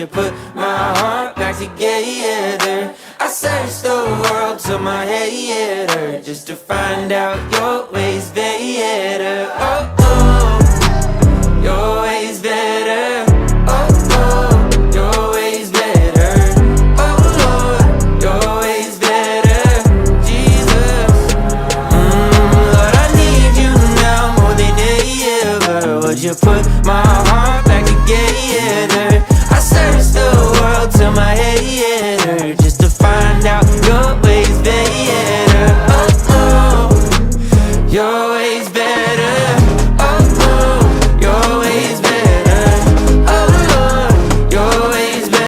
put my heart back together? I searched the world till my head hurt, just to find out your way's better. Oh, oh, your way's better. Oh, oh, your way's better. Oh, Lord, your way's better. Jesus, Lord, I need you now more than ever. Would you put my heart back together? I searched the world till my head hurt, just to find